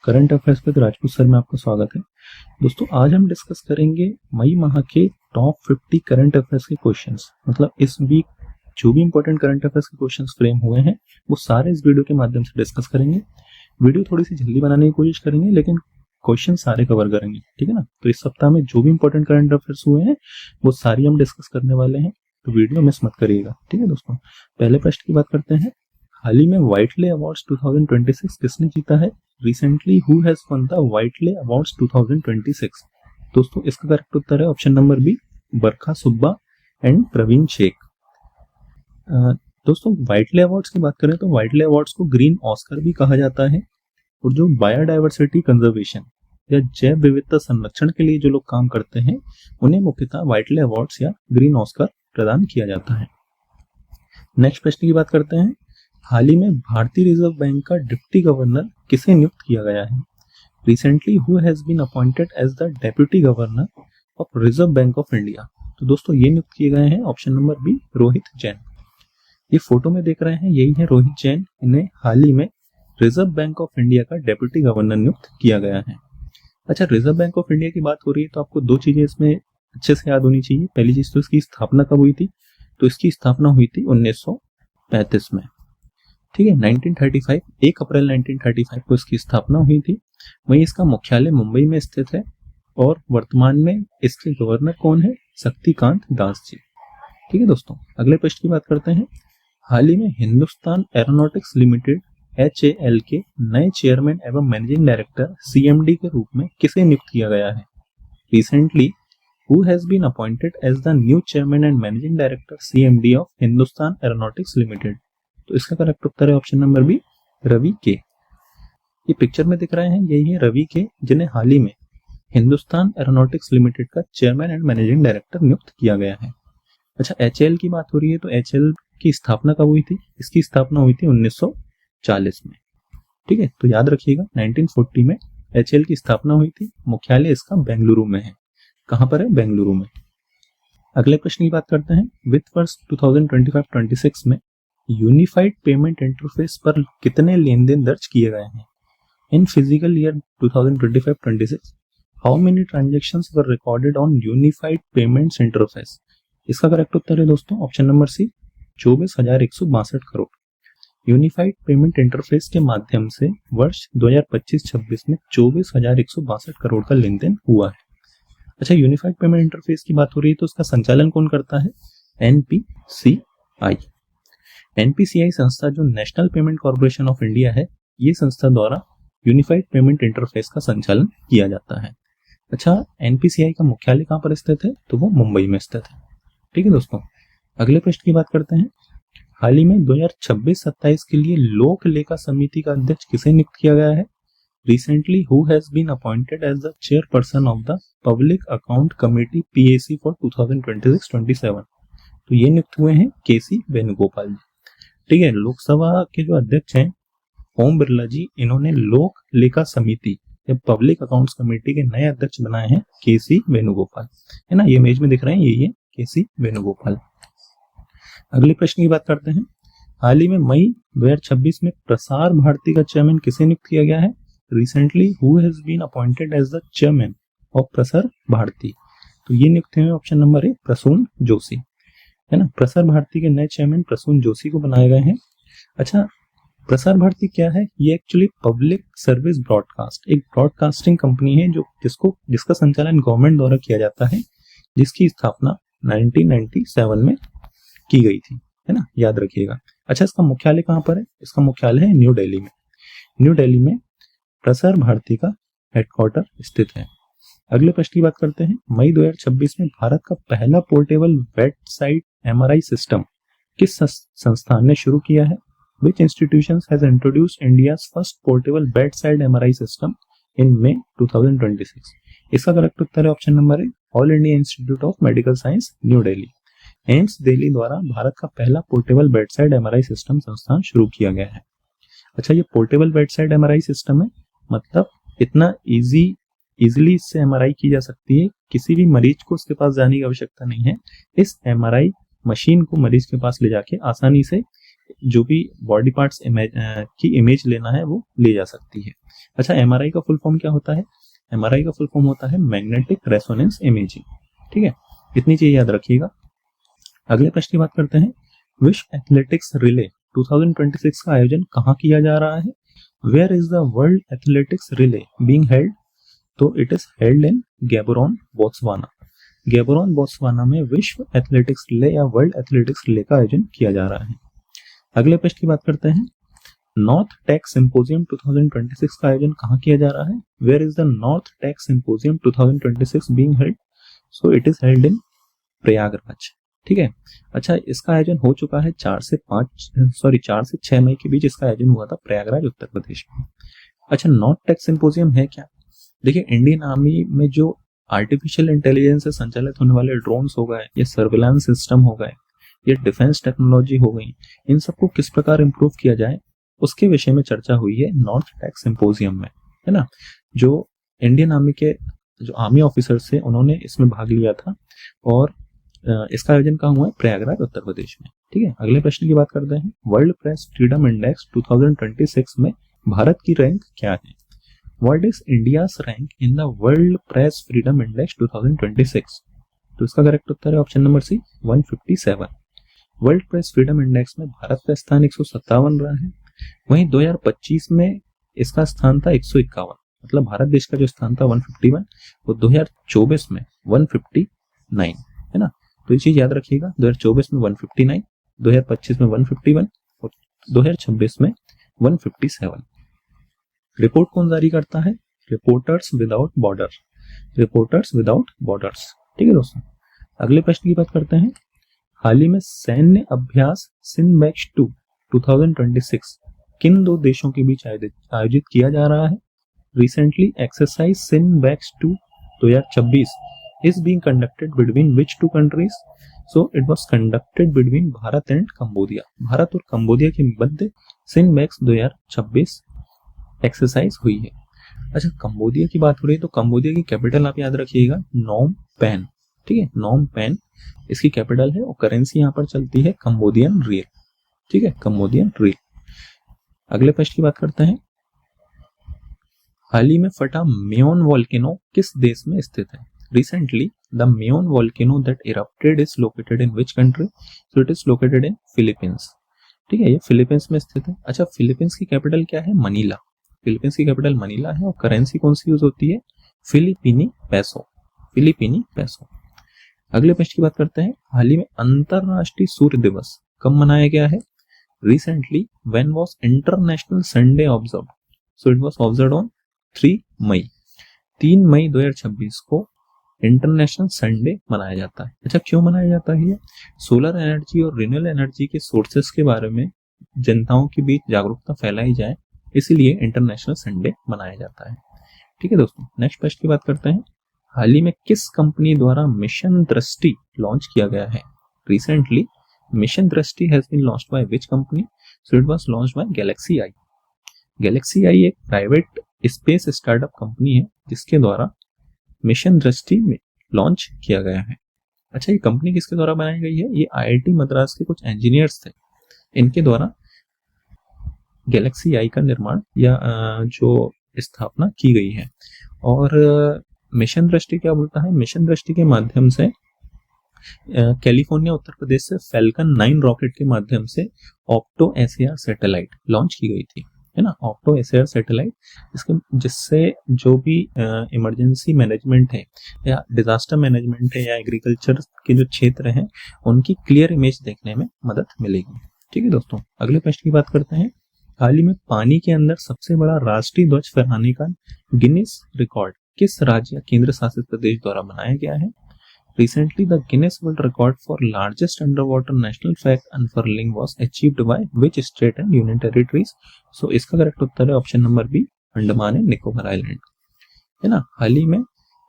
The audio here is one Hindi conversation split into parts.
करंट अफेयर्स पे राजपूत सर में आपका स्वागत है। दोस्तों आज हम डिस्कस करेंगे मई माह के टॉप 50 करंट अफेयर्स के क्वेश्चंस। मतलब इस वीक जो भी इंपॉर्टेंट करंट अफेयर्स के क्वेश्चंस फ्रेम हुए हैं वो सारे इस वीडियो के माध्यम से डिस्कस करेंगे। वीडियो थोड़ी सी जल्दी बनाने की कोशिश करेंगे लेकिन क्वेश्चन सारे कवर करेंगे, ठीक है ना। तो इस सप्ताह में जो भी इंपॉर्टेंट करंट अफेयर्स हुए हैं वो सारी हम डिस्कस करने वाले हैं, तो वीडियो मिस मत करिएगा, ठीक है दोस्तों। पहले प्रश्न की बात करते हैं। हाल ही में व्हाइटले अवार्ड्स 2026 किसने जीता है? Recently who has won the Whitley awards 2026? दोस्तों इसका करेक्ट उत्तर है option number B, Barkha Subba and Praveen Shaikh. दोस्तों व्हाइटले अवार्ड्स की बात करें तो व्हाइटले अवार्ड्स को ग्रीन ऑस्कर भी कहा जाता है, और जो बायोडाइवर्सिटी कंजर्वेशन या जैव विविधता संरक्षण के लिए जो लोग काम करते हैं उन्हें मुख्यतः व्हाइटले अवार्ड्स या ग्रीन ऑस्कर प्रदान किया जाता है। नेक्स्ट प्रश्न की बात करते हैं। हाल ही में भारतीय रिजर्व बैंक का डिप्टी गवर्नर किसे नियुक्त किया गया है? Recently who has been appointed as the deputy governor of reserve bank of India? तो दोस्तों ये नियुक्त किए गए हैं option number B, Rohit Jain. ये फोटो में देख रहे हैं यही है रोहित जैन। इन्हें हाल ही में रिजर्व बैंक ऑफ इंडिया का डेप्यूटी गवर्नर नियुक्त किया गया है। अच्छा, रिजर्व बैंक ऑफ इंडिया की बात हो रही है तो आपको दो चीजें इसमें अच्छे से याद होनी चाहिए। पहली चीज तो इसकी स्थापना कब हुई थी? तो इसकी स्थापना हुई थी 1935 में, ठीक है। 1935 1 अप्रैल 1935 को इसकी स्थापना हुई थी। वहीं इसका मुख्यालय मुंबई में स्थित है और वर्तमान में इसके गवर्नर कौन है? शक्तिकांत दास जी, ठीक है दोस्तों। अगले प्रश्न की बात करते हैं। हाल ही में हिंदुस्तान एरोनॉटिक्स लिमिटेड HAL के नए चेयरमैन एवं मैनेजिंग डायरेक्टर CMD के रूप में किसे नियुक्त किया गया है? Recently who has been appointed as the new chairman and managing director CMD of Hindustan aeronautics limited? तो इसका करेक्ट उत्तर है ऑप्शन नंबर बी, रवि के। ये पिक्चर में दिख रहे हैं यही है रवि के, जिन्हें हाल ही में हिंदुस्तान एरोनॉटिक्स लिमिटेड का चेयरमैन एंड मैनेजिंग डायरेक्टर नियुक्त किया गया है। अच्छा, HAL की बात हो रही है तो HAL की स्थापना कब हुई थी? इसकी स्थापना हुई थी 1940 में, ठीक है। तो याद रखिएगा 1940 में HAL की स्थापना हुई थी। मुख्यालय इसका बेंगलुरु में है। कहां पर है? बेंगलुरु में। अगले प्रश्न की बात करते हैं। वित्त वर्ष 2025-26 में यूनिफाइड पेमेंट इंटरफेस पर कितने लेन देन दर्ज किए गए हैं? In physical year 2025-26 how many transactions were recorded on unified payments interface? इसका करेक्ट उत्तर है दोस्तों option number C, 24,162 crore. Unified payment interface के माध्यम से वर्ष 2025-26 में 24,162 करोड़ का लेन देन हुआ है। अच्छा, यूनिफाइड पेमेंट इंटरफेस की बात हो रही है तो उसका संचालन कौन करता है? NPCI। NPCI संस्था जो national payment corporation of India है, ये संस्था द्वारा यूनिफाइड पेमेंट इंटरफेस का संचालन किया जाता है। अच्छा, NPCI का मुख्यालय कहां पर स्थित है? तो वो मुंबई में स्थित है, ठीक है दोस्तों। अगले प्रश्न की बात करते हैं। हाल ही में 2026-27 के लिए लोक लेखा समिति का अध्यक्ष किसे नियुक्त किया गया है? Recently who has been appointed as the chairperson of the public account committee PAC for 2026-27? तो ये नियुक्त हुए हैं KC वेणुगोपाल जी, ठीक है। लोकसभा के जो अध्यक्ष हैं ओम बिरला जी, इन्होंने लोक लेखा समिति या पब्लिक अकाउंट्स कमेटी के नए अध्यक्ष बनाए हैं KC वेणुगोपाल, है ना। ये इमेज में दिख रहे हैं यही है KC वेणुगोपाल। अगले प्रश्न की बात करते हैं। हाल ही में मई 2026 में प्रसार भारती का चेयरमैन किसे नियुक्त किया गया है? Recently who has been appointed as the chairman of Prasar Bharati? तो ये नियुक्त हुए option number A, Prasoon Joshi, है ना। प्रसार भारती के नए चेयरमैन प्रसून जोशी को बनाए गए हैं। अच्छा, प्रसार भारती क्या है? ये एक्चुअली पब्लिक सर्विस ब्रॉडकास्ट एक ब्रॉडकास्टिंग कंपनी है जिसका संचालन गवर्नमेंट द्वारा किया जाता है, जिसकी स्थापना 1997 में की गई थी, है ना, याद रखिएगा। अच्छा, इसका मुख्यालय कहां पर है? इसका मुख्यालय है न्यू दिल्ली में। न्यू दिल्ली में प्रसार भारती का हेडक्वार्टर स्थित है। अगले प्रश्न की बात करते हैं। मई 2026 में भारत का पहला पोर्टेबल बेडसाइड MRI सिस्टम किस संस्थान ने शुरू किया है? Which institutions has introduced India's first portable bedside MRI system in May 2026? इसका करेक्ट उत्तर है option number A, all India institute of medical science new Delhi. AIIMS Delhi द्वारा भारत का पहला पोर्टेबल बेडसाइड MRI सिस्टम संस्थान शुरू किया गया है। अच्छा, ये पोर्टेबल बेडसाइड MRI सिस्टम है, मतलब इतना इजीली इससे MRI की जा सकती है। किसी भी मरीज को उसके पास जाने की आवश्यकता नहीं है। इस MRI मशीन को मरीज के पास ले जाके आसानी से जो भी बॉडी पार्ट्स की इमेज लेना है वो ले जा सकती है। अच्छा, एमआरआई का फुल फॉर्म क्या होता है? एमआरआई का फुल फॉर्म होता है मैग्नेटिक रेजोनेंस इमेजिंग। ठीक है, इतनी चीज याद रखिएगा। अगले प्रश्न की बात करते हैं। विश्व एथलेटिक्स रिले 2026 का आयोजन कहाँ किया जा रहा है? Where is the world athletics relay being held? तो it is held in Gaborone, Botswana. Gaborone, Botswana में विश्व एथलेटिक्स रिले या वर्ल्ड एथलेटिक्स रिले का आयोजन किया जा रहा है। अगले प्रश्न की बात करते हैं। नॉर्थ टेक सिंपोजियम 2026 का आयोजन कहाँ किया जा रहा है? Where is the north tech symposium 2026 being held? So it is held in Prayagraj. ठीक है। अच्छा, इसका आयोजन हो चुका है 4 से 6 मई के बीच इसका आयोजन हुआ था प्रयागराज, उत्तर प्रदेश में। अच्छा, नॉर्थ टेक सिंपोजियम है क्या? देखिए, इंडियन आर्मी में जो आर्टिफिशियल इंटेलिजेंस से संचालित होने वाले ड्रोन्स हो गए या सर्विलांस सिस्टम हो गए या डिफेंस टेक्नोलॉजी हो गई, इन सबको किस प्रकार इंप्रूव किया जाए उसके विषय में चर्चा हुई है नॉर्थ टेक सिंपोजियम में, है ना। जो इंडियन आर्मी के जो आर्मी ऑफिसर्स थे उन्होंने इसमें भाग लिया था और इसका आयोजन कहाँ हुआ है? प्रयागराज, उत्तर प्रदेश में। ठीक है, अगले प्रश्न की बात करते हैं। वर्ल्ड प्रेस फ्रीडम इंडेक्स 2026 में भारत की रैंक क्या है? What is India's rank in the world press freedom index 2026? तो इसका करेक्ट उत्तर है option number C, 157। World press freedom index में भारत का स्थान 157 रहा है। वहीं 2025 में इसका स्थान था 151, मतलब भारत देश का जो स्थान था 151, वो 2024 में 159, है ना। तो ये चीज याद रखिएगा, 2024 में 159, 2025 में 151 और 2026 में 157। रिपोर्ट कौन जारी करता है? Reporters without border, reporters without borders. ठीक है दोस्तों, अगले प्रश्न की बात करते हैं। हाल ही में सैन्य अभ्यास सिनबैक्स 2 2026 किन दो देशों के बीच आयोजित किया जा रहा है? Recently exercise SIMBEX 2 2026 is being conducted between which two countries? So it was conducted between Bharat and Cambodia. Bharat और कंबोडिया के मध्य सिनबैक्स 2026 एक्सरसाइज हुई है। अच्छा, कंबोडिया की बात हो रही है तो कंबोडिया की कैपिटल आप याद रखिएगा, नोम पेन। ठीक है, नोम पेन इसकी कैपिटल है और करेंसी यहाँ पर चलती है कंबोडियन रियल। ठीक है, कंबोडियन रियल। अगले प्रश्न की बात करते हैं। हाल ही में फटा मेयोन वोल्केनो किस देश में स्थित है? Recently, the Mayon volcano that erupted is located in which country? So it is located in Philippines. ठीक है, ये फिलीपींस में स्थित है। अच्छा, फिलीपींस की कैपिटल क्या है? मनीला। फिलीपींस की कैपिटल मनीला है और करेंसी कौन सी यूज होती है? फिलिपीनी पैसो, फिलिपीनी पैसो। अगले प्रश्न की बात करते हैं। हाल ही में अंतरराष्ट्रीय सूर्य दिवस कब मनाया गया है? Recently, when was International Sunday observed? So it was observed on 3 मई। 3 मई 2026 को इंटरनेशनल संडे मनाया जाता है। अच्छा, क्यों मनाया जाता है? सोलर एनर्जी और रिन्यूएबल एनर्जी के सोर्सेस के बारे में जनताओं के बीच जागरूकता फैलाई जाए, इसीलिए इंटरनेशनल संडे मनाया जाता है। ठीक है दोस्तों, नेक्स्ट प्रश्न की बात करते हैं। हाल ही में किस कंपनी द्वारा मिशन दृष्टि लॉन्च किया गया है? Recently mission Drishti has been launched by which company? So it was launched by GalaxEye. GalaxEye एक प्राइवेट स्पेस स्टार्टअप कंपनी है जिसके द्वारा मिशन दृष्टि में लॉन्च किया गया है। अच्छा, ये कंपनी किसके द्वारा बनाई गई है? ये आईआईटी मद्रास के कुछ इंजीनियर्स थे, इनके द्वारा गैलेक्सी आई का निर्माण या जो स्थापना की गई है। और मिशन दृष्टि क्या बोलता है? मिशन दृष्टि के माध्यम से कैलिफोर्निया, उत्तर प्रदेश से फैल्कन 9 रॉकेट के माध्यम से ऑक्टो एसएआर सैटेलाइट लॉन्च की गई थी, है ना। ऑक्टो एसएआर सैटेलाइट जिससे जो भी इमरजेंसी मैनेजमेंट है या डिजास्टर मैनेजमेंट है या एग्रीकल्चर के जो क्षेत्र हैं उनकी क्लियर इमेज देखने में मदद मिलेगी। ठीक है दोस्तों, अगले प्रश्न की बात करते हैं। हाल ही में पानी के अंदर सबसे बड़ा राष्ट्रीय ध्वज फहराने का गिनीज रिकॉर्ड किस राज्य या केंद्र शासित प्रदेश द्वारा बनाया गया है? Recently, the Guinness World Record for largest underwater national flag unfurling was achieved by which state and union territories? So इसका करेक्ट उत्तर है option number B, Andaman and Nicobar island, है ना। हाल ही में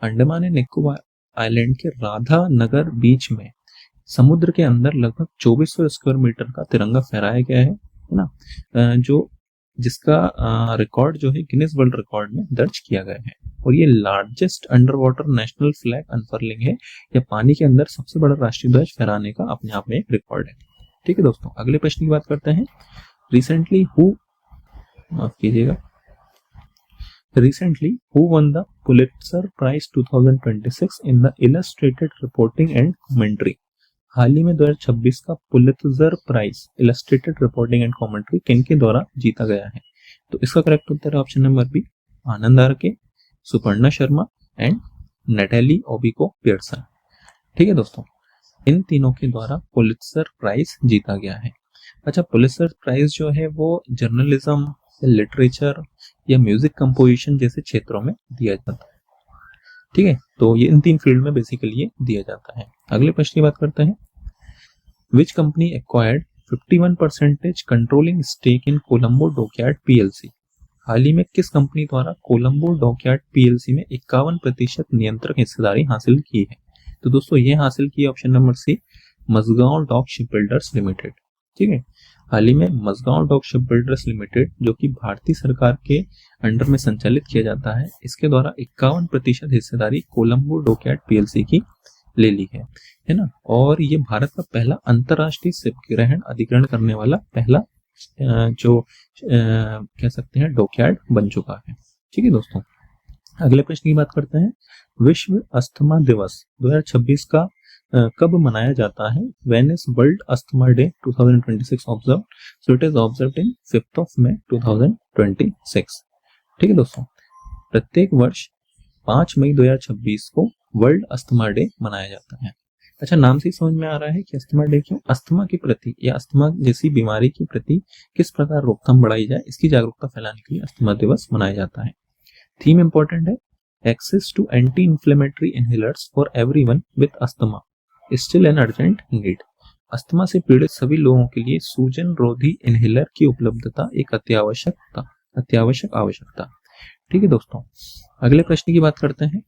अंडमान एंड निकोबार आइलैंड के राधा नगर बीच में समुद्र के अंदर लगभग 2400 स्क्वायर मीटर का तिरंगा फहराया गया है ना, जो जिसका रिकॉर्ड जो है गिनीज वर्ल्ड रिकॉर्ड में दर्ज किया गया है। और ये largest under water national flag unfurling है, या पानी के अंदर सबसे बड़ा राष्ट्रीय ध्वज फहराने का अपने आप में एक रिकॉर्ड है। ठीक है दोस्तों, अगले प्रश्न की बात करते हैं। रिसेंटली हु माफ कीजिएगा Recently, who won the Pulitzer Prize 2026 in the Illustrated Reporting and Commentary? हाल ही में 2026 का Pulitzer prize illustrated reporting and commentary किनके द्वारा जीता गया है? तो इसका करेक्ट उत्तर है option number B, Anand RK, Suparna Sharma and Natalie Obiko Pearson. ठीक है दोस्तों, इन तीनों के द्वारा पुलित्जर प्राइज जीता गया है। अच्छा, पुलित्जर प्राइज जो है वो जर्नलिज्म, लिटरेचर या म्यूजिक कंपोजिशन जैसे क्षेत्रों में दिया जाता है। ठीक है, तो ये इन 3 फील्ड में बेसिकली ये दिया जाता है। अगले प्रश्न की बात करते हैं। Which company acquired 51% controlling stake in Colombo dockyard PLC? हाल ही में किस कंपनी द्वारा कोलंबो डॉकयार्ड पीएलसी में 51% नियंत्रक हिस्सेदारी हासिल की है? तो दोस्तों ये हासिल की option number C, Mazagon dock shipbuilders limited. ठीक है, हाल ही में मजगांव डॉक शिपबिल्डर्स लिमिटेड जो कि भारतीय सरकार के अंडर में संचालित किया जाता है, इसके द्वारा 51% हिस्सेदारी कोलंबो डॉकयार्ड पीएलसी की ले ली है ना। और ये भारत का पहला अंतरराष्ट्रीय शिप ग्रहण अधिग्रहण करने वाला पहला जो कह सकते हैं डॉकयार्ड बन चुका है। ठीक है दोस्तों, अगले प्रश्न की बात करते हैं। विश्व अस्थमा दिवस 2026 का कब मनाया जाता है? When is World Asthma Day 2026 observed? So it is observed in 5th of May 2026। ठीक है दोस्तों, प्रत्येक वर्ष 5 मई 2026 को वर्ल्ड अस्थमा डे मनाया जाता है। अच्छा, नाम से ही समझ में आ रहा है कि अस्थमा डे क्यों? अस्थमा के प्रति या अस्थमा जैसी बीमारी के प्रति किस प्रकार रोकथाम बढ़ाई जाए, इसकी जागरूकता फैलाने के लिए अस्थमा दिवस मनाया जाता है। थीम इंपॉर्टेंट है, access to anti inflammatory inhalers for everyone with asthma still an urgent need. Asthma से पीड़ित सभी लोगों के लिए सूजन रोधी इनहेलर की उपलब्धता एक अत्यावश्यक आवश्यकता। ठीक है दोस्तों, अगले प्रश्न की बात करते हैं।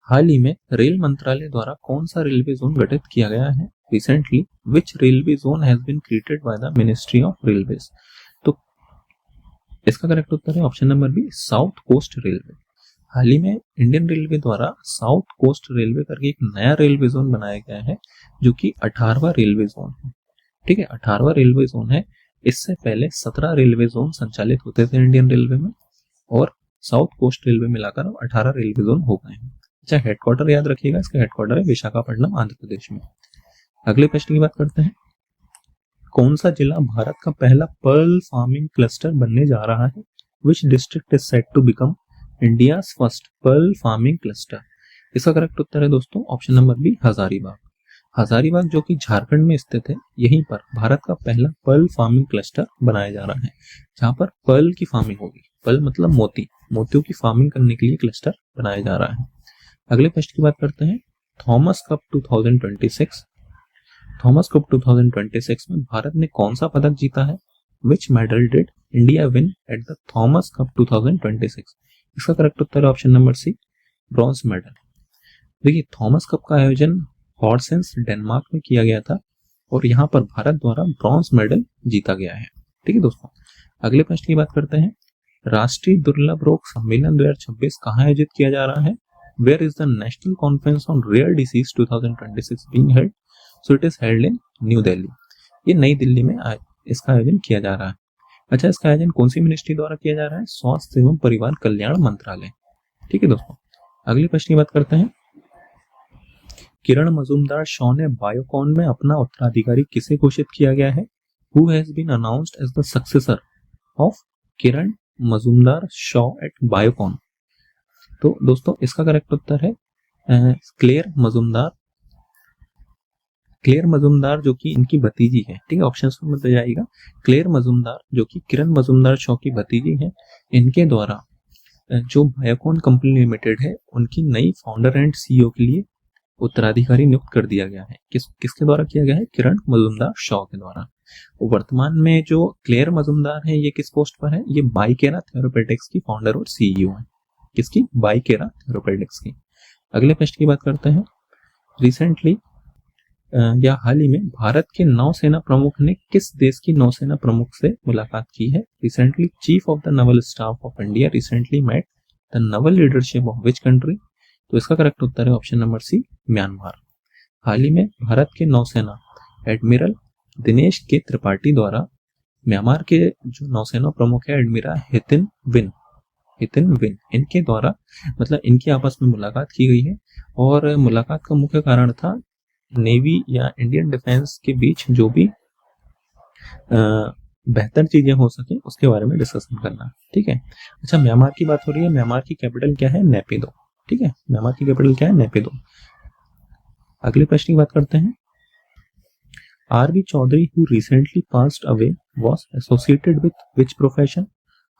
हाल ही में रेल मंत्रालय द्वारा कौन सा रेलवे जोन गठित किया गया है? Recently which railway zone has been created by the ministry of railways? तो इसका करेक्ट उत्तर है option number B, South Coast railway. हाल ही में इंडियन रेलवे द्वारा साउथ कोस्ट रेलवे करके एक नया रेलवे जोन बनाया गया है जो कि 18वां रेलवे जोन है। ठीक है, 18वां रेलवे जोन है। इससे पहले 17 रेलवे जोन संचालित होते थे इंडियन रेलवे में, और साउथ कोस्ट रेलवे मिलाकर अब 18 रेलवे जोन हो गए हैं। अच्छा, हेडक्वार्टर याद रखिएगा, इसका हेडक्वार्टर है विशाखापट्टनम, आंध्र प्रदेश में। अगले प्रश्न की बात करते हैं। कौन सा जिला भारत का पहला पर्ल फार्मिंग क्लस्टर बनने जा रहा है? Which district is set to become India's first pearl farming cluster? इसका करेक्ट उत्तर है दोस्तों option number B, Hazaribagh. Hazaribagh जो कि झारखंड में स्थित है, यहीं पर भारत का पहला पर्ल फार्मिंग क्लस्टर बनाया जा रहा है, जहां पर पर्ल की फार्मिंग होगी। पर्ल मतलब मोतियों की फार्मिंग करने के लिए क्लस्टर बनाया जा रहा है। अगले प्रश्न की बात करते हैं। थॉमस कप 2026 में भारत ने कौन सा पदक जीता है? Which medal did India win at the Thomas cup 2026? इसका करेक्ट उत्तर है option number C, bronze medal. देखिए, थॉमस कप का आयोजन हॉर्सेंस डेनमार्क में किया गया था और यहाँ पर भारत द्वारा ब्रॉन्ज मेडल जीता गया है। ठीक है दोस्तों, अगले प्रश्न की बात करते हैं। राष्ट्रीय दुर्लभ रोग सम्मेलन 2026 कहाँ आयोजित किया जा रहा है? Where is the national conference on rare disease 2026 being held? So it is held in New Delhi. ये नई दिल्ली में इसका आयोजन किया जा रहा है। अच्छा, इसका आयोजन कौन सी मिनिस्ट्री द्वारा किया जा रहा है? स्वास्थ्य एवं परिवार कल्याण मंत्रालय। ठीक है दोस्तों, अगले प्रश्न की बात करते हैं। किरण मजूमदार शॉ ने बायोकॉन में अपना उत्तराधिकारी किसे घोषित किया गया है? Who has been announced as the successor of Kiran Mazumdar Shaw at Biocon? तो दोस्तों इसका करेक्ट उत्तर है क्लेयर मजूमदार जो कि इनकी भतीजी है। ठीक है, ऑप्शन में मत जाएगा। क्लेयर मजूमदार जो कि किरण मजूमदार शॉ की भतीजी है, इनके द्वारा जो बायोकॉन कंपनी लिमिटेड है उनकी नई फाउंडर एंड सीईओ के लिए उत्तराधिकारी नियुक्त कर दिया गया है। किसके द्वारा किया गया है? किरण मजूमदार शॉ के द्वारा। वर्तमान में जो क्लेयर मजूमदार है ये किस पोस्ट पर है? ये बाइकेरा थेरापेटिक्स की फाउंडर और सीईओ है। किसकी? बाइकेरा थेरापेटिक्स की। अगले प्रश्न की बात करते हैं। रिसेंटली या हाल ही में भारत के नौसेना प्रमुख ने किस देश की नौसेना प्रमुख से मुलाकात की है? Recently chief of the naval staff of India recently met the naval leadership of which country? तो इसका करेक्ट उत्तर है ऑप्शन नंबर सी, म्यांमार। हाल ही में भारत के नौसेना एडमिरल दिनेश के त्रिपाठी द्वारा म्यांमार के जो नौसेना प्रमुख है एडमिरल हितिन विन इनके द्वारा मतलब इनकी आपस में मुलाकात की गई है। और मुलाकात का मुख्य कारण था नेवी या इंडियन डिफेंस के बीच जो भी बेहतर चीजें हो सके उसके बारे में डिस्कशन करना। ठीक है, अच्छा म्यांमार की बात हो रही है, म्यांमार की कैपिटल क्या है? नेपिदो। ठीक है, म्यांमार की कैपिटल क्या है? नेपिदो। अगले प्रश्न की बात करते हैं। RV. Chaudhary who recently passed away was associated with which profession?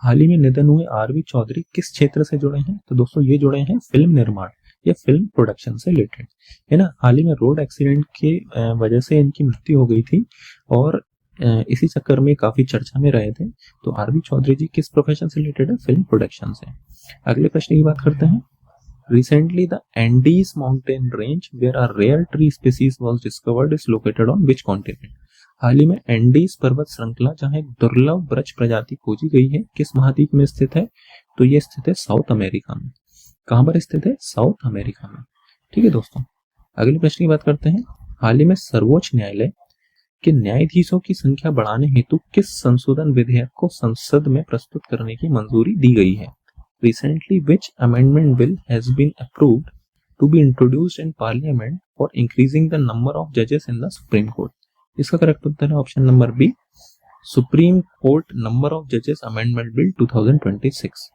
हाल ही में निधन हुए आर.वी. चौधरी किस क्षेत्र से जुड़े हैं? तो दोस्तों ये जुड़े हैं फिल्म निर्माण या फिल्म प्रोडक्शन से रिलेटेड, है ना। हाल ही में रोड एक्सीडेंट के वजह से इनकी मृत्यु हो गई थी और इसी चक्कर में काफी चर्चा में रहे थे। तो आर.वी. चौधरी जी किस प्रोफेशन से रिलेटेड है? फिल्म प्रोडक्शन से। अगले प्रश्न की बात करते हैं। Recently, the Andes mountain range, where a rare tree species was discovered, is located on which continent? हाल ही में एंडीज पर्वत श्रृंखला जहां एक दुर्लभ वृक्ष प्रजाति खोजी गई है किस महाद्वीप में स्थित है? तो ये स्थित है साउथ अमेरिका में। कहां पर स्थित है? साउथ अमेरिका में। ठीक है दोस्तों, अगले प्रश्न की बात करते हैं। हाल ही में सर्वोच्च न्यायालय के न्यायाधीशों की संख्या बढ़ाने हेतु किस संशोधन विधेयक को संसद में प्रस्तुत करने की मंजूरी दी गई है? Recently, which amendment bill has been approved to be introduced in Parliament for increasing the number of judges in the Supreme Court? इसका करेक्ट उत्तर है option number B, Supreme Court number of जजेस amendment bill 2026।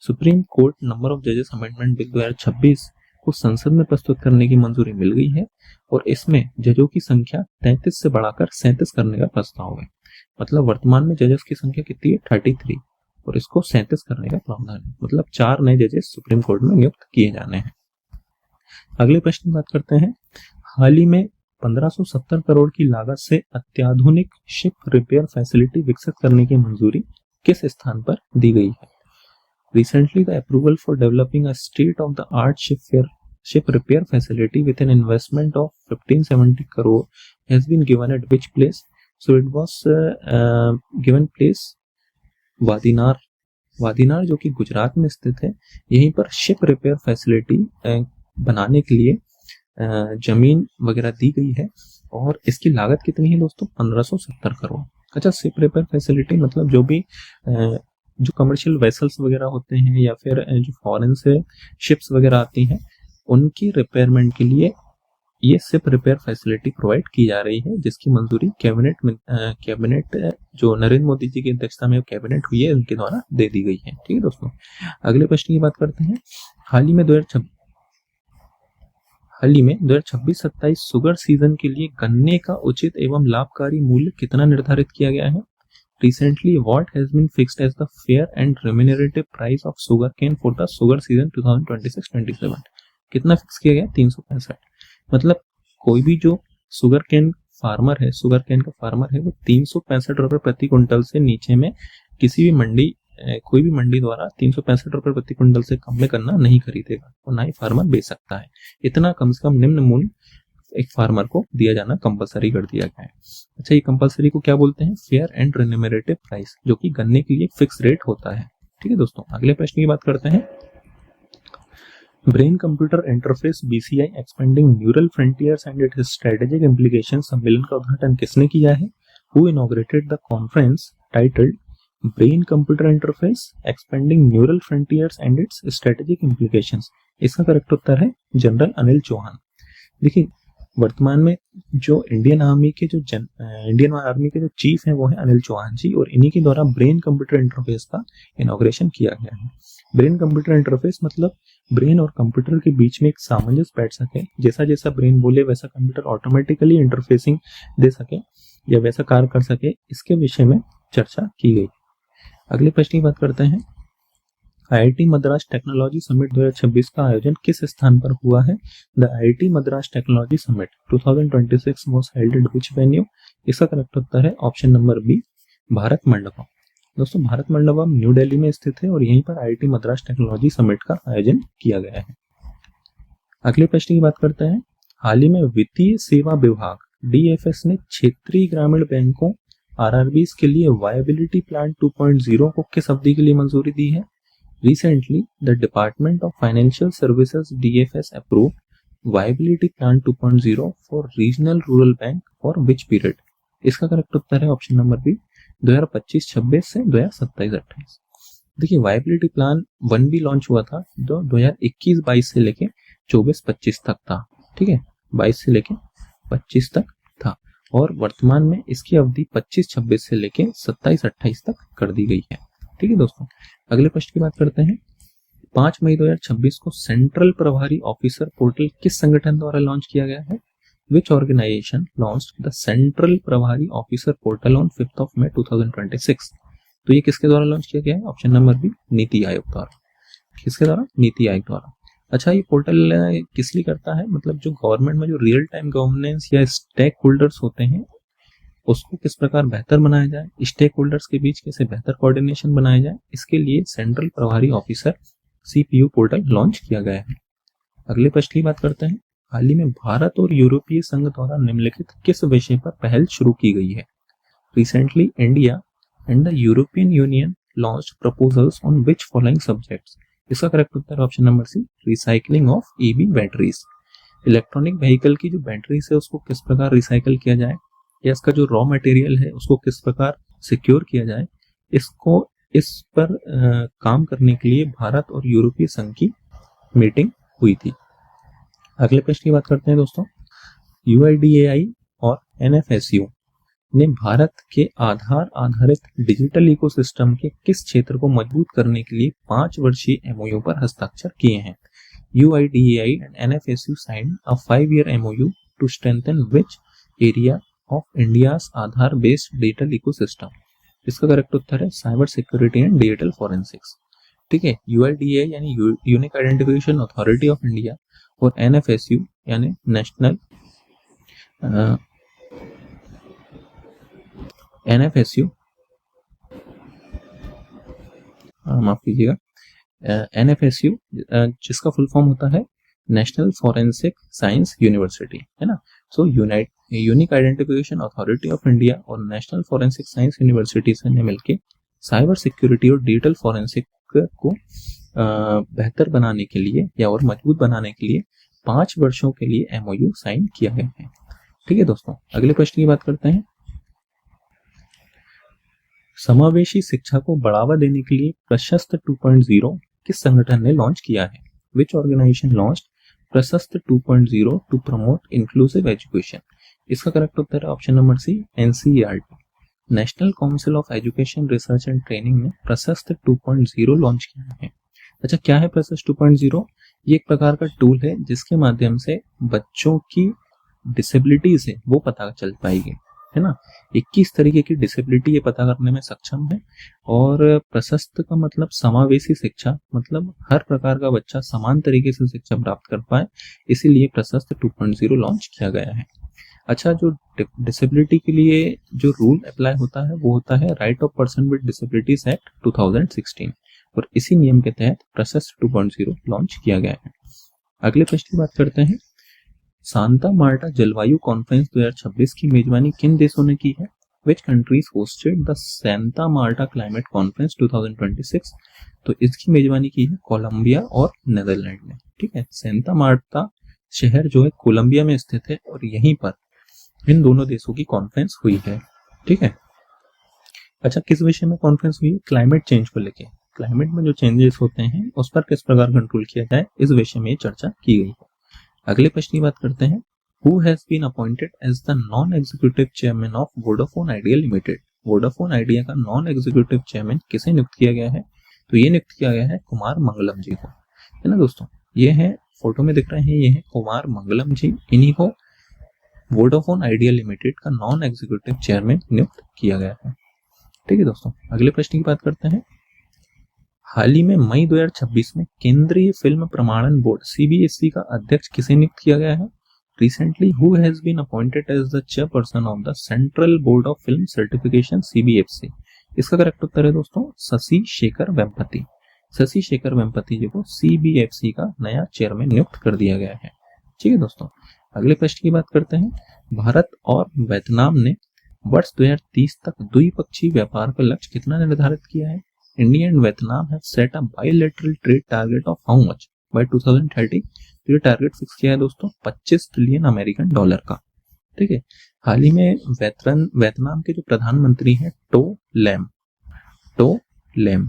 Supreme Court number of जजेस अमेंडमेंट बिल 2026 को संसद में प्रस्तुत करने की मंजूरी मिल गई है और इसमें जजों की संख्या 33 से बढ़ाकर 37 करने का प्रस्ताव है। मतलब वर्तमान में जजेस की संख्या कितनी है? 33 और इसको 37 करने का प्रावधान है। मतलब 4 नए जजेस सुप्रीम कोर्ट में नियुक्त किए जाने हैं। अगले प्रश्न की बात करते हैं। हाल ही में 1570 करोड़ की लागत से अत्याधुनिक शिप रिपेयर फैसिलिटी विकसित करने की मंजूरी किस स्थान पर दी गई है? Recently, the approval for developing a state-of-the-art ship repair facility with an investment of 1570 crore has been given at which place? So it was given place वादीनार जो कि गुजरात में स्थित है। यहीं पर शिप रिपेयर फैसिलिटी बनाने के लिए जमीन वगैरह दी गई है और इसकी लागत कितनी है दोस्तों? 1570 करोड़। अच्छा, शिप रिपेयर फैसिलिटी मतलब जो भी जो कमर्शियल वेसल्स वगैरह होते हैं या फिर जो फॉरेन से शिप्स वगैरह आती हैं उनकी रिपेयरमेंट के लिए ये शिप रिपेयर फैसिलिटी प्रोवाइड की जा रही है, जिसकी मंजूरी कैबिनेट जो नरेंद्र मोदी जी की अध्यक्षता में कैबिनेट हुई है उनके द्वारा दे दी गई है। ठीक है दोस्तों, अगले प्रश्न की बात करते हैं। हाल ही में 2026-27 शुगर सीजन के लिए गन्ने का उचित एवं लाभकारी मूल्य कितना निर्धारित किया गया है? Recently, what has been fixed as the fair and remunerative price of sugarcane for the sugar season 2026-27? कितना फिक्स किया गया? 365। मतलब कोई भी जो शुगर कैन का फार्मर है वो 365 रुपए प्रति क्विंटल से नीचे में कोई भी मंडी द्वारा 365 रुपए प्रति क्विंटल से कम में गन्ना नहीं खरीदेगा और ना ही फार्मर बेच सकता है। इतना कम से कम निम्न मूल्य एक फार्मर को दिया जाना कंपलसरी कर दिया गया है। अच्छा, ये कंपलसरी को क्या बोलते हैं? फेयर एंड रिम्यूनरेटिव प्राइस, जो कि गन्ने के लिए फिक्स रेट होता है। ठीक है दोस्तों, अगले प्रश्न की बात करते हैं। Brain computer interface BCI expanding neural frontiers and it's strategic implication सम्मेलन का उद्घाटन किसने किया है? Who inaugurated the conference titled brain computer interface expanding neural frontiers and it's strategic implications? इसका करेक्ट उत्तर है जनरल अनिल चौहान। देखिए, वर्तमान में जो इंडियन आर्मी के जो चीफ हैं वो है अनिल चौहान जी और इन्हीं के द्वारा ब्रेन कंप्यूटर इंटरफेस का इनॉग्रेशन किया गया है। ब्रेन कंप्यूटर इंटरफेस मतलब ब्रेन और कंप्यूटर के बीच में एक सामंजस्य बैठ सके, जैसा जैसा ब्रेन बोले वैसा कंप्यूटर ऑटोमेटिकली इंटरफेसिंग दे सके या वैसा कार्य कर सके, इसके विषय में चर्चा की गई। अगले प्रश्न की बात करते हैं। IIT मद्रास टेक्नोलॉजी समिट 2026 का आयोजन किस स्थान पर हुआ है? The IIT Madras technology summit 2026 was held at which venue? इसका करेक्ट उत्तर है option number B, Bharat Mandapam. दोस्तों, भारत मंडपम न्यू दिल्ली में स्थित है और यहीं पर IIT मद्रास टेक्नोलॉजी समिट का आयोजन किया गया है। अगले प्रश्न की बात करते हैं। हाल ही में वित्तीय सेवा विभाग DFS ने क्षेत्रीय ग्रामीण बैंकों RRBs के लिए वायबिलिटी प्लान 2.0 को किस अवधि के लिए मंजूरी दी है? Recently, the Department of Financial Services DFS approved Viability Plan 2.0 for Regional Rural Bank for which period? इसका करेक्ट उत्तर है ऑप्शन नंबर बी 2025-26 से 2027-28। देखिए वायबिलिटी प्लान 1 भी लॉन्च हुआ था जो 2021-22 से लेके 24-25 तक था, ठीक है, 22 से लेके 25 तक था, और वर्तमान में इसकी अवधि 25-26 से लेके 27-28 तक कर दी गई है। ठीक है दोस्तों, अगले प्रश्न की बात करते हैं। 5 मई 2026 को सेंट्रल प्रभारी ऑफिसर पोर्टल किस संगठन द्वारा लॉन्च किया गया है? Which organization launched the Central प्रभारी officer portal on 5th of May 2026? तो ये किसके द्वारा लॉन्च किया गया है? Option number B NITI Aayog द्वारा। किसके द्वारा? नीति आयोग द्वारा। अच्छा, ये पोर्टल किस लिए करता है? मतलब जो गवर्नमेंट में जो रियल टाइम गवर्नेंस या स्टेक होल्डर्स होते हैं उसको किस प्रकार बेहतर बनाया जाए, स्टेक होल्डर्स के बीच कैसे बेहतर कोऑर्डिनेशन बनाया जाए, इसके लिए सेंट्रल प्रभारी ऑफिसर CPU पोर्टल लॉन्च किया गया है। अगले प्रश्न की बात करते हैं। हाल ही में भारत और यूरोपीय संघ द्वारा निम्नलिखित किस विषय पर पहल शुरू की गई है? Recently India and the European Union launched proposals on which following subjects? इसका करेक्ट उत्तर option number C recycling of EV batteries. Electronic vehicle की जो बैटरीज है उसको किस प्रकार रिसाइकल किया जाए या इसका जो रॉ मटेरियल है उसको किस प्रकार सिक्योर किया जाए, इसको इस पर काम करने के लिए भारत और यूरोपीय संघ की मीटिंग हुई थी। अगले प्रश्न की बात करते हैं दोस्तों। UIDAI और NFSU ने भारत के आधार आधारित डिजिटल इकोसिस्टम के किस क्षेत्र को मजबूत करने के लिए 5 वर्षीय MOU पर हस्ताक्षर किए हैं? UIDAI and NFSU signed a 5-year MOU to strengthen which area of India's Aadhaar based digital ecosystem? इसका करेक्ट उत्तर है cyber security and digital forensics. ठीक है, UIDAI यानी unique identification authority of India और NFSU यानी नेशनल NFSU माफ कीजिएगा, NFSU जिसका फुल फॉर्म होता है नेशनल फॉरेंसिक साइंस यूनिवर्सिटी, है ना। So unique identification authority of India और नेशनल फॉरेंसिक साइंस यूनिवर्सिटी से मिलकर साइबर सिक्योरिटी और डिजिटल फॉरेंसिक को बेहतर बनाने के लिए या और मजबूत बनाने के लिए 5 वर्षों के लिए MOU साइन किया गया है। ठीक है दोस्तों, अगले प्रश्न की बात करते हैं। समावेशी शिक्षा को बढ़ावा देने के लिए प्रशस्त 2.0 किस संगठन ने लॉन्च किया है? विच organisation launched Prashast 2.0 to promote inclusive education? इसका करेक्ट उत्तर है option number C NCERT। National council of education research and training ने प्रशस्त 2.0 लॉन्च किया है। अच्छा, क्या है प्रशस्त 2.0? ये एक प्रकार का टूल है जिसके माध्यम से बच्चों की डिसेबिलिटी से वो पता चल पाएगी, है ना। 21 तरीके की डिसेबिलिटी ये पता करने में सक्षम है। और प्रशस्त का मतलब समावेशी शिक्षा, मतलब हर प्रकार का बच्चा समान तरीके से शिक्षा प्राप्त कर पाए, इसीलिए प्रशस्त 2.0 लॉन्च किया गया है। अच्छा, जो डिसेबिलिटी के लिए जो रूल अप्लाई होता है वो होता है right of person with disabilities act 2016 और इसी नियम के तहत प्रशस्त 2.0 लॉन्च किया गया है। अगले प्रश्न की बात करते हैं। सांता मार्टा जलवायु कॉन्फ्रेंस 2026 की मेजबानी किन देशों ने की है? Which countries hosted the Santa Marta climate conference 2026? तो इसकी मेजबानी की है कोलंबिया और नेदरलैंड ने। ठीक है, सांता मार्टा शहर जो है कोलंबिया में स्थित है और यहीं पर इन दोनों देशों की कॉन्फ्रेंस हुई है। ठीक है, अच्छा, किस विषय में कॉन्फ्रेंस हुई है? क्लाइमेट चेंज को लेके, क्लाइमेट में जो चेंजेस होते हैं उस पर किस प्रकार कंट्रोल किया जाए, इस विषय में चर्चा की गई है। अगले प्रश्न की बात करते हैं। Who has been appointed as the non-executive chairman of Vodafone Idea Limited? Vodafone idea का नॉन एग्जीक्यूटिव चेयरमैन किसे नियुक्त किया गया है? तो ये नियुक्त किया गया है कुमार मंगलम जी को, है ना दोस्तों। ये है फोटो में दिख रहे हैं, ये है कुमार मंगलम जी, इन्हीं को वोडाफोन आइडिया लिमिटेड का नॉन एग्जीक्यूटिव चेयरमैन नियुक्त किया गया है। ठीक है दोस्तों, अगले प्रश्न की बात करते हैं। हाल ही में मई 2026 में केंद्रीय फिल्म प्रमाणन बोर्ड CBSE का अध्यक्ष किसे नियुक्त किया गया है? Recently, who has been appointed as the chairperson of the Central Board of Film Certification CBFC? इसका करेक्ट उत्तर है दोस्तों शशि शेखर वेम्पति। शशि शेखर वेम्पति जी को CBFC का नया चेयरमैन नियुक्त कर दिया गया है। ठीक है दोस्तों, अगले प्रश्न की बात करते हैं। भारत और वियतनाम ने वर्ष 2030 तक द्विपक्षीय व्यापार का लक्ष्य कितना निर्धारित किया है? India and Vietnam have set a bilateral trade target of how much by 2030? तो ये टारगेट फिक्स किया है दोस्तों $25 ट्रिलियन का। ठीक है, हाल ही में वियतनाम के जो प्रधानमंत्री हैं टो लैम,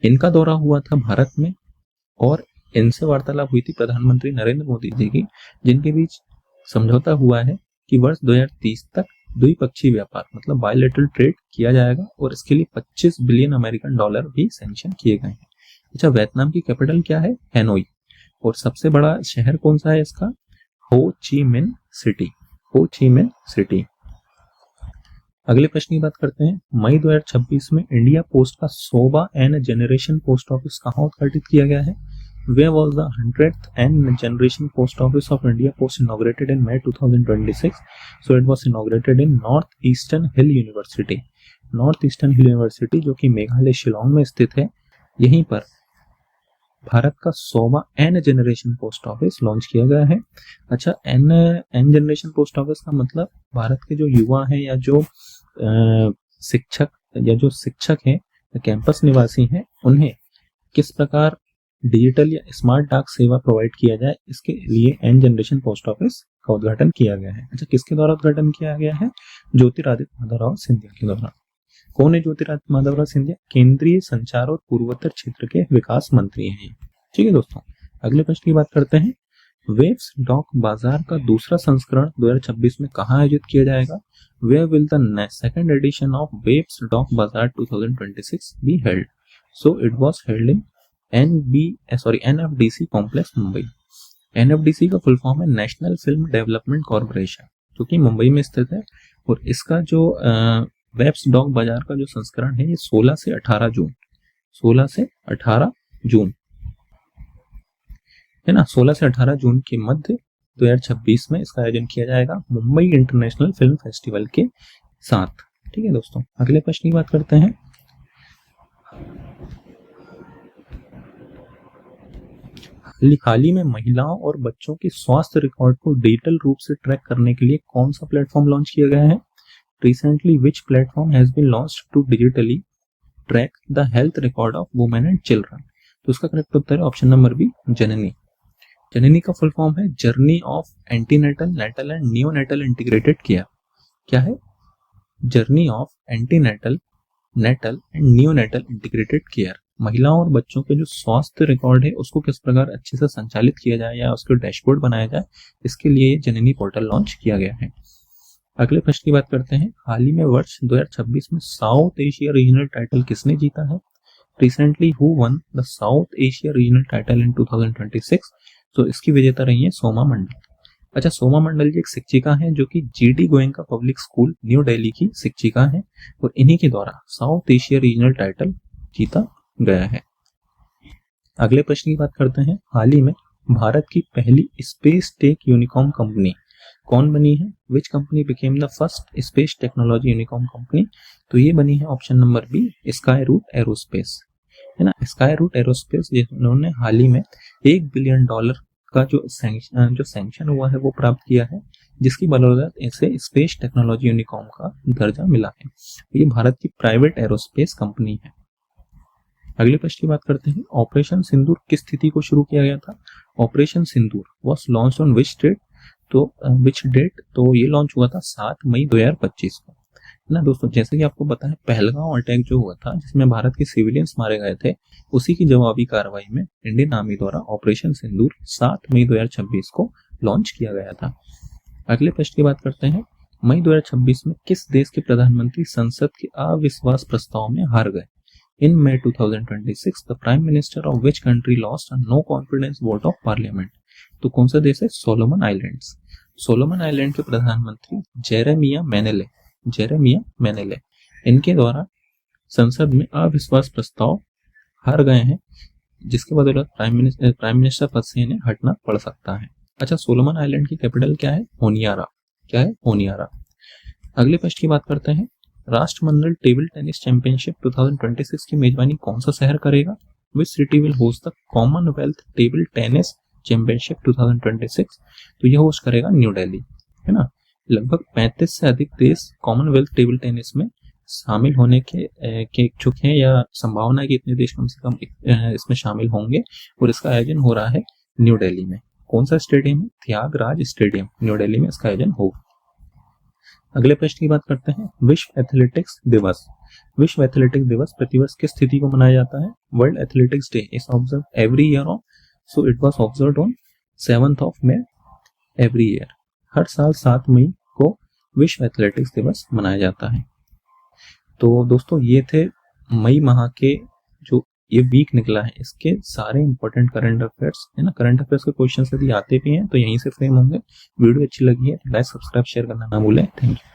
इनका दौरा हुआ था भारत में और इनसे वार्तालाप हुई थी प्रधानमंत्री नरेंद्र मोदी जी की, जिनके बीच समझौता हुआ है कि वर्ष 2030 तक द्विपक्षीय व्यापार मतलब बायलैटरल ट्रेड किया जाएगा और इसके लिए 25 बिलियन अमेरिकन डॉलर भी सैंक्शन किए गए हैं। अच्छा, वियतनाम की कैपिटल क्या है? हैनोई। और सबसे बड़ा शहर कौन सा है इसका? हो ची मिन सिटी। अगले प्रश्न की बात करते हैं। मई 2026 में इंडिया पोस्ट का 100वां एन जनरेशन पोस्ट ऑफिस कहाँ उद्घाटित किया गया है? Where was the 100th N generation post office of India Post inaugurated in May 2026? So it was inaugurated in Northeastern Hill University. Northeastern Hill University जो कि मेघालय शिलोंग में स्थित है, यहीं पर भारत का 100वां एन जनरेशन पोस्ट ऑफिस लॉन्च किया गया है। अच्छा, एन जनरेशन पोस्ट ऑफिस का मतलब भारत के जो युवा हैं या जो शिक्षक हैं, कैंपस निवासी हैं, उन्हें किस प्रकार डिजिटल या स्मार्ट डाक सेवा प्रोवाइड किया जाए, इसके लिए एन जनरेशन पोस्ट ऑफिस का उद्घाटन किया गया है। अच्छा, किसके द्वारा उद्घाटन किया गया है? ज्योतिरादित्य माधवराव सिंधिया के द्वारा। कौन है ज्योतिरादित्य माधवराव सिंधिया? केंद्रीय संचार और पूर्वोत्तर क्षेत्र के विकास मंत्री हैं। ठीक है दोस्तों, अगले प्रश्न की बात करते हैं। वेब्स डॉक बाजार का दूसरा संस्करण 2026 में कहाँ आयोजित किया जाएगा? Where will the second edition of Waves Dock Bazaar 2026 be held? So it was held in NFDC complex Mumbai. NFDC का फुल फॉर्म है नेशनल फिल्म डेवलपमेंट कॉर्पोरेशन, जो कि मुंबई में स्थित है। और इसका जो वेब्स डॉक बाजार का जो संस्करण है, ये 16 से 18 जून है ना, 16 से 18 जून के मध्य 2026 में इसका आयोजन किया जाएगा मुंबई इंटरनेशनल फिल्म फेस्टिवल के साथ। ठीक है दोस्तों, अगले प्रश्न की बात करते हैं। हाल ही में महिलाओं और बच्चों के स्वास्थ्य रिकॉर्ड को डिजिटल रूप से ट्रैक करने के लिए कौन सा प्लेटफॉर्म लॉन्च किया गया है? Recently, which platform has been launched to digitally track the health record of women and children? तो उसका करेक्ट उत्तर है option number B, Janani. Janani का फुल फॉर्म है journey of antenatal, natal and neonatal integrated care. क्या है? Journey of antenatal, natal and neonatal integrated care. महिलाओं और बच्चों के जो स्वास्थ्य रिकॉर्ड है उसको किस प्रकार अच्छे से संचालित किया जाए या उसके डैशबोर्ड बनाया जाए, इसके लिए जननी पोर्टल लॉन्च किया गया है। अगले प्रश्न की बात करते हैं। हाल ही में वर्ष 2026 में साउथ एशिया रीजनल टाइटल किसने जीता है? Recently who one the south Asia regional title in 2026? तो इसकी विजेता रही है सोमा मंडल। अच्छा, सोमा मंडल जी एक शिक्षिका हैं जो कि GD Goenka public school new Delhi की शिक्षिका हैं और इन्हीं के द्वारा साउथ एशिया रीजनल टाइटल जीता गया है। अगले प्रश्न की बात करते हैं। हाल ही में भारत की पहली स्पेस टेक यूनिकॉर्न कंपनी कौन बनी है? Which company became the first space technology unicorn company? तो ये बनी है option number B, Skyroot Aerospace, है ना। स्काई रूट एरोस्पेस जिन्होंने हाल ही में $1 बिलियन का जो सैंक्शन हुआ है वो प्राप्त किया है, जिसकी बदौलत इसे स्पेस टेक्नोलॉजी यूनिकॉर्न का दर्जा मिला है। ये भारत की प्राइवेट एरोस्पेस कंपनी है। अगले प्रश्न की बात करते हैं। ऑपरेशन सिंदूर किस तिथि को शुरू किया गया था? Operation Sindoor was launched on which date? तो ये लॉन्च हुआ था 7 मई 2025 को, है ना दोस्तों। जैसे कि आपको पता है पहलगांव अटैक जो हुआ था जिसमें भारत के सिविलियंस मारे गए थे, उसी की जवाबी कार्रवाई में इंडियन आर्मी द्वारा ऑपरेशन सिंदूर 7 मई 2026 को लॉन्च किया गया था। अगले प्रश्न की बात करते हैं। मई 2026 में किस देश के प्रधानमंत्री संसद के अविश्वास प्रस्ताव में हार गए? In May 2026, the Prime Minister of which country lost a no confidence vote of Parliament? तो कौन सा देश है? Solomon islands. सोलोमन आइलैंड के प्रधानमंत्री जेरेमिया मेनेले, इनके द्वारा संसद में अविश्वास प्रस्ताव हार गए हैं, जिसके बदौलत प्राइम मिनिस्टर पद से इन्हें हटना पड़ सकता है। अच्छा, सोलोमन आइलैंड की कैपिटल क्या है? होनियारा। क्या है? होनियारा। अगले प्रश्न की बात करते हैं। राष्ट्रमंडल टेबल टेनिस चैंपियनशिप 2026 की मेजबानी कौन सा शहर करेगा? Which city will host the Commonwealth table tennis championship 2026? तो यह होस्ट करेगा न्यू दिल्ली, है ना। लगभग 35 से अधिक देश कॉमनवेल्थ टेबल टेनिस में शामिल होने के इच्छुक हैं, या संभावना है कि इतने देश कम से कम इसमें शामिल होंगे, और इसका आयोजन हो रहा है न्यू दिल्ली में। कौन सा स्टेडियम है? त्यागराज स्टेडियम, न्यू दिल्ली में इसका आयोजन होगा। अगले प्रश्न की बात करते हैं, विश्व एथलेटिक्स दिवस। विश्व एथलेटिक्स दिवस प्रतिवर्ष किस तिथि को मनाया जाता है? World athletics day is observe every year on, so it was observed on 7th of May every year. हर साल 7 मई को विश्व एथलेटिक्स दिवस मनाया जाता है। तो दोस्तों ये थे मई माह के जो ये वीक निकला है इसके सारे इंपॉर्टेंट करंट अफेयर्स है ना। करंट अफेयर्स के क्वेश्चंस यदि आते भी हैं तो यहीं से फ्रेम होंगे। वीडियो अच्छी लगी है तो लाइक सब्सक्राइब शेयर करना ना भूलें। Thank you.